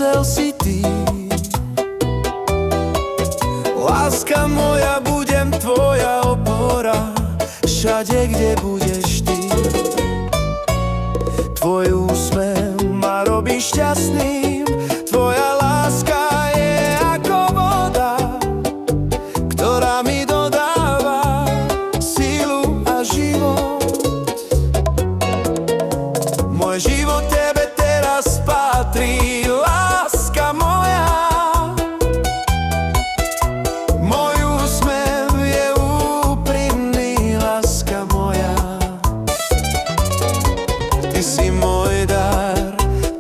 zmysel si ty. Láska moja, budem tvoja opora, všade, kde budeš ty. Tvoj úsmev ma robí šťastným, tvoja láska je ako voda, ktorá mi dodáva silu a život. Môj život tebe teraz patrí, láska moja. Môj úsmev je úprimný, láska moja. Ty si môj dar,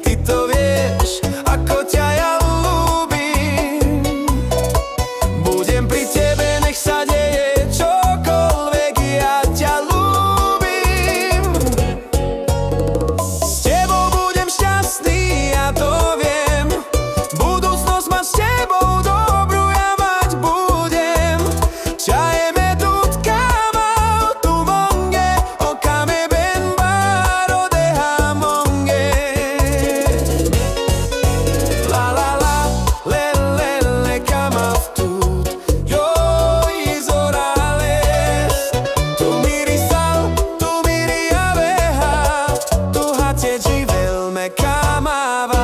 ty to vieš, ako ťa ja ľúbim. Budem pri tebe, nech sa deje čokoľvek, ja ťa ľúbim. S tebou budem šťastný, ja to viem. Budúcnosť ma s tebou dobrú ja mať budem. Čajeme tutkama tu monge, okame ben baro de hamonge. La la la, le le le kamaftut, joi zorales. Tu miri sal, tu miri abeja, tu hatě živel me kamava.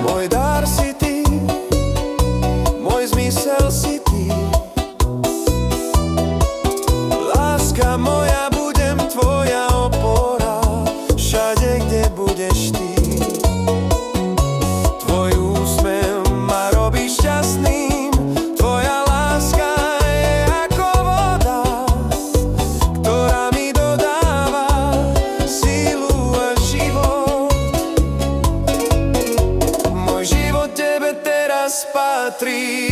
Môj dar si ty, môj zmysel si ty. Láska moja, budem tvoja opora, všade, kde budeš ty. Tvoj úsmev ma robí šťastným, tvoja láska je ako voda, ktorá mi dodáva silu a život. Môj život tebe teraz patrí,